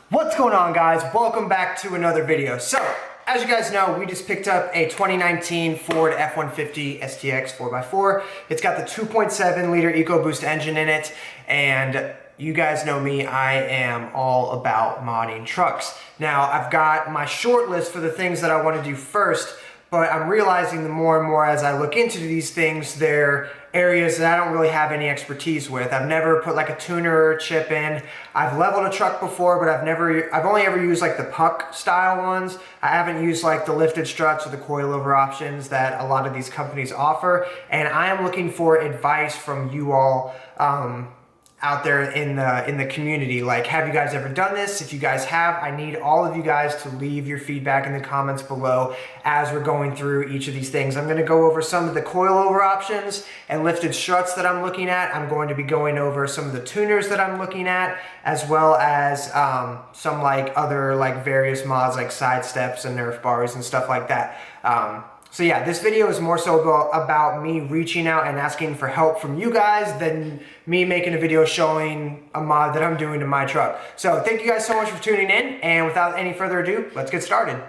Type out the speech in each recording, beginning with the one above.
What's going on, guys? Welcome back to another video. So, as you guys know, we just picked up a 2019 Ford F150 STX 4x4. It's got the 2.7 liter Ecoboost engine in it, and you guys know me, I am all about modding trucks. Now, I've got my short list for the things that I want to do first, but I'm realizing the more and more as I look into these things, they're areas that I don't really have any expertise with. I've never put like a tuner or a chip in. I've leveled a truck before, but I've only ever used like the puck style ones. I haven't used like the lifted struts or the coilover options that a lot of these companies offer. And I am looking for advice from you all out there in the community. Like, have you guys ever done this? If you guys have, I need all of you guys to leave your feedback in the comments below as we're going through each of these things. I'm going to go over some of the coilover options and lifted struts that I'm looking at. I'm going to be going over some of the tuners that I'm looking at, as well as some like other like various mods like side steps and Nerf bars and stuff like that. So yeah, this video is more so about me reaching out and asking for help from you guys than me making a video showing a mod that I'm doing to my truck. So thank you guys so much for tuning in, and without any further ado, let's get started.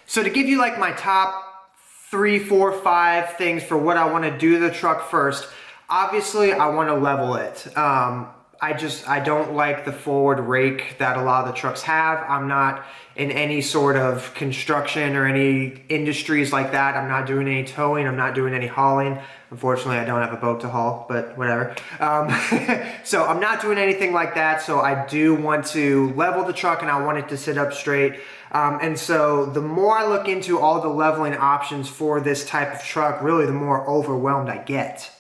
So to give you like my top 3, 4, 5 things for what I want to do to the truck first, obviously I want to level it. I don't like the forward rake that a lot of the trucks have. I'm not in any sort of construction or any industries like that. I'm not doing any towing. I'm not doing any hauling. Unfortunately, I don't have a boat to haul, but whatever. So I'm not doing anything like that. So I do want to level the truck, and I want it to sit up straight. And so the more I look into all the leveling options for this type of truck, really the more overwhelmed I get.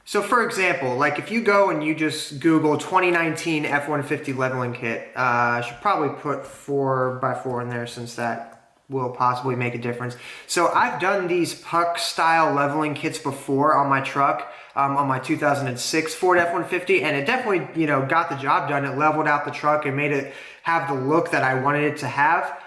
So for example, like if you go and you just Google 2019 F150 leveling kit, I should probably put 4x4 in there since that will possibly make a difference. So I've done these puck style leveling kits before on my truck, on my 2006 Ford F150, and it definitely, you know, got the job done. It leveled out the truck and made it have the look that I wanted it to have.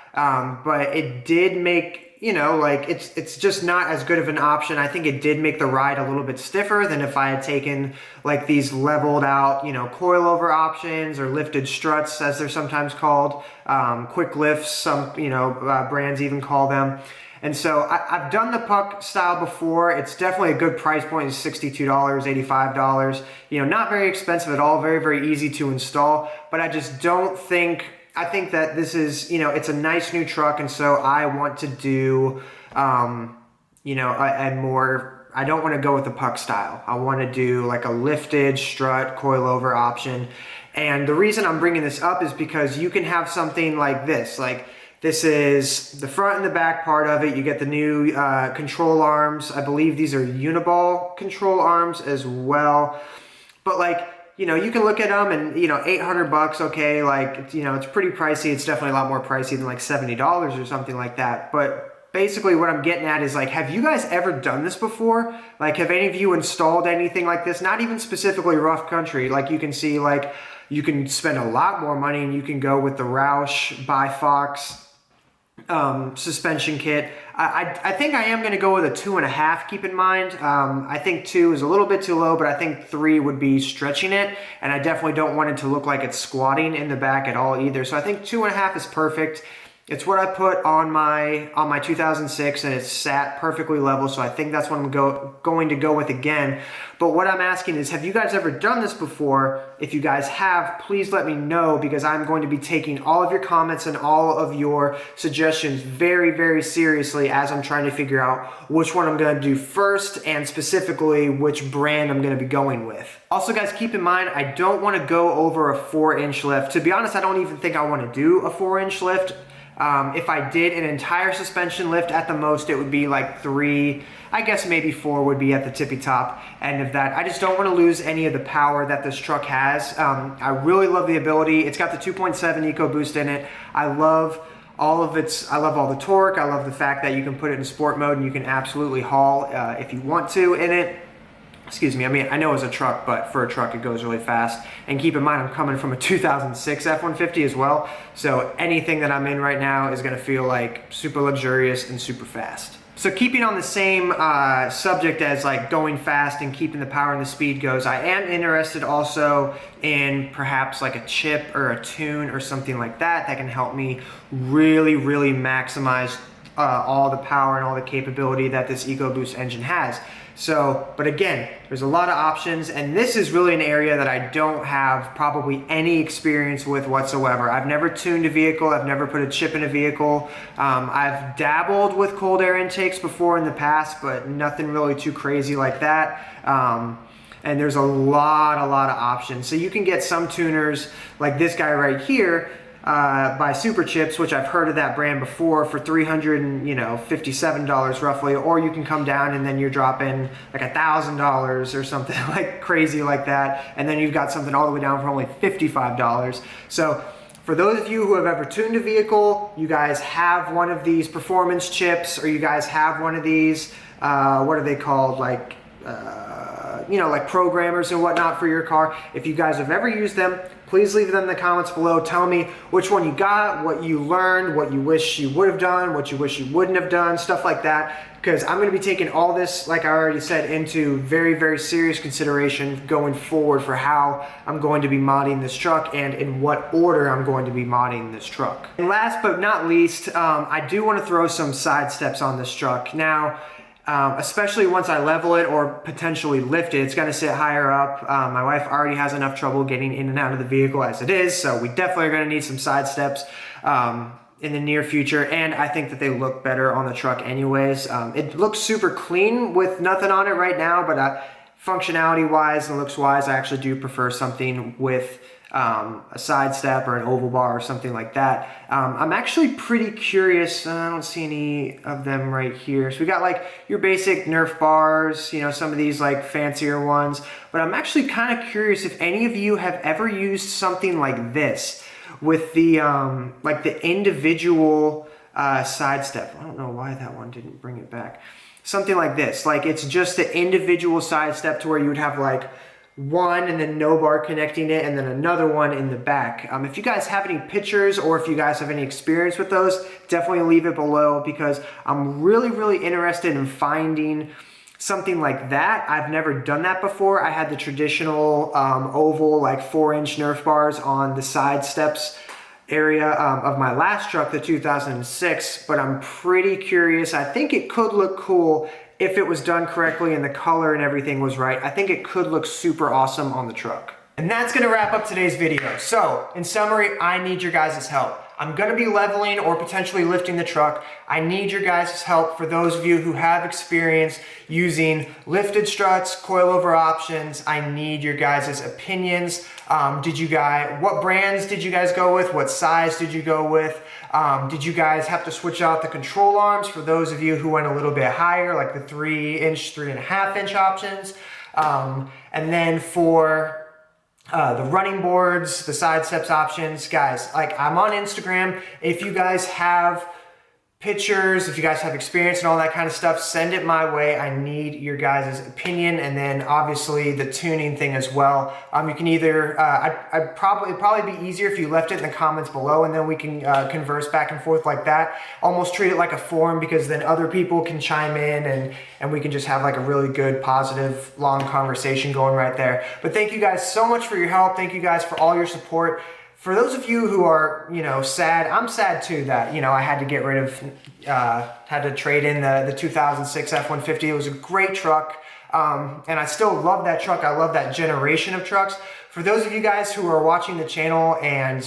But it did make, you know, like it's just not as good of an option. I think it did make the ride a little bit stiffer than if I had taken like these leveled out, you know, coilover options or lifted struts as they're sometimes called, quick lifts, some, you know, brands even call them. And so I've done the puck style before. It's definitely a good price point. It's $62, $85, you know, not very expensive at all. Very, very easy to install, but I just don't think, I think that this is, you know, it's a nice new truck, and so I want to do, you know, a more, I don't want to go with the puck style. I want to do like a lifted strut coilover option. And the reason I'm bringing this up is because you can have something like this. Like, this is the front and the back part of it. You get the new control arms. I believe these are uniball control arms as well. But like, you know, you can look at them and, you know, 800 bucks, okay, like, you know, it's pretty pricey. It's definitely a lot more pricey than like $70 or something like that. But basically what I'm getting at is like, have you guys ever done this before? Like, have any of you installed anything like this? Not even specifically rough country. Like, you can see, like, you can spend a lot more money and you can go with the Roush by Fox suspension kit. I think I am going to go with a 2.5, keep in mind. I think 2 is a little bit too low, but I think 3 would be stretching it, and I definitely don't want it to look like it's squatting in the back at all either. So I think 2.5 is perfect. It's what I put on my 2006, and it's sat perfectly level, so I think that's what I'm going to go with again. But what I'm asking is, have you guys ever done this before? If you guys have, please let me know, because I'm going to be taking all of your comments and all of your suggestions very, very seriously as I'm trying to figure out which one I'm going to do first, and specifically which brand I'm going to be going with. Also, guys, keep in mind, I don't want to go over a 4-inch lift. To be honest, I don't even think I want to do a 4-inch lift. If I did an entire suspension lift, at the most it would be like 3, I guess maybe 4 would be at the tippy top end of that. I just don't want to lose any of the power that this truck has. I really love the ability. It's got the 2.7 Ecoboost in it. I love all of its, I love all the torque. I love the fact that you can put it in sport mode and you can absolutely haul if you want to in it. Excuse me, I mean, I know it's a truck, but for a truck it goes really fast. And keep in mind, I'm coming from a 2006 F150 as well, so anything that I'm in right now is gonna feel like super luxurious and super fast. So keeping on the same subject as like going fast and keeping the power and the speed goes, I am interested also in perhaps like a chip or a tune or something like that that can help me really maximize all the power and all the capability that this Ecoboost engine has. So, but again, there's a lot of options, and this is really an area that I don't have probably any experience with whatsoever. I've never tuned a vehicle, I've never put a chip in a vehicle. I've dabbled with cold air intakes before in the past, but nothing really too crazy like that. And there's a lot of options. So you can get some tuners like this guy right here, by Super Chips, which I've heard of that brand before, for $357 roughly, or you can come down and then you're dropping like $1,000 or something like crazy like that, and then you've got something all the way down for only $55. So for those of you who have ever tuned a vehicle, you guys have one of these performance chips, or you guys have one of these, what are they called, like like programmers and whatnot for your car. If you guys have ever used them, please leave them in the comments below. Tell me which one you got, what you learned, what you wish you would have done, what you wish you wouldn't have done, stuff like that. Because I'm going to be taking all this, like I already said, into very serious consideration going forward for how I'm going to be modding this truck and in what order I'm going to be modding this truck. And last but not least, I do want to throw some side steps on this truck. Now, especially once I level it or potentially lift it, it's going to sit higher up. My wife already has enough trouble getting in and out of the vehicle as it is, so we definitely are going to need some side steps in the near future, and I think that they look better on the truck anyways. It looks super clean with nothing on it right now, but functionality wise and looks wise, I actually do prefer something with a side step or an oval bar or something like that. I'm actually pretty curious. I don't see any of them right here. So we got like your basic Nerf bars, some of these like fancier ones, but I'm actually kind of curious if any of you have ever used something like this with the like the individual side step. I don't know why that one didn't bring it back. Something like this, like it's just the individual side step to where you would have like one and then no bar connecting it and then another one in the back. If you guys have any pictures or if you guys have any experience with those, definitely leave it below, because I'm really interested in finding something like that. I've never done that before. I had the traditional oval like 4-inch Nerf bars on the side steps area of my last truck, the 2006, but I'm pretty curious. I think it could look cool if it was done correctly and the color and everything was right. I think it could look super awesome on the truck. And that's gonna wrap up today's video. So in summary, I need your guys' help. I'm gonna be leveling or potentially lifting the truck. I need your guys' help for those of you who have experience using lifted struts, coilover options. I need your guys' opinions. What brands did you guys go with? What size did you go with? Did you guys have to switch out the control arms for those of you who went a little bit higher, like the 3-inch, 3.5-inch options? And then for the running boards, the side steps options, guys, like I'm on Instagram. If you guys have pictures, if you guys have experience and all that kind of stuff, send it my way. I need your guys' opinion, and then obviously the tuning thing as well. You can either, it'd probably be easier if you left it in the comments below, and then we can converse back and forth like that. Almost treat it like a forum, because then other people can chime in and we can just have like a really good, positive, long conversation going right there. But thank you guys so much for your help. Thank you guys for all your support. For those of you who are, sad, I'm sad too that, I had to get rid of, had to trade in the 2006 F150. It was a great truck, and I still love that truck. I love that generation of trucks. For those of you guys who are watching the channel and,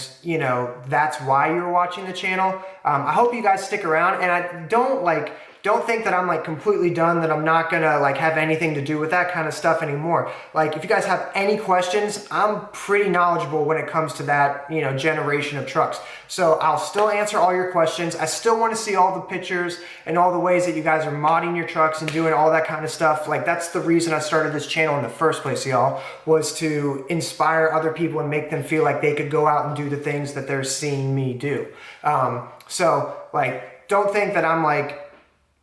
that's why you're watching the channel, I hope you guys stick around, and I don't think that I'm like completely done, that I'm not gonna like have anything to do with that kind of stuff anymore. Like if you guys have any questions, I'm pretty knowledgeable when it comes to that, generation of trucks. So I'll still answer all your questions. I still want to see all the pictures and all the ways that you guys are modding your trucks and doing all that kind of stuff. Like that's the reason I started this channel in the first place, y'all, was to inspire other people and make them feel like they could go out and do the things that they're seeing me do. So like, don't think that I'm like,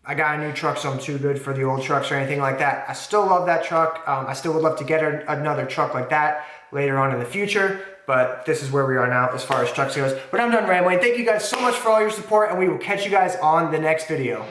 I got a new truck, so I'm too good for the old trucks or anything like that. I still love that truck. I still would love to get another truck like that later on in the future, but this is where we are now as far as trucks goes. But I'm done rambling. Thank you guys so much for all your support, and we will catch you guys on the next video.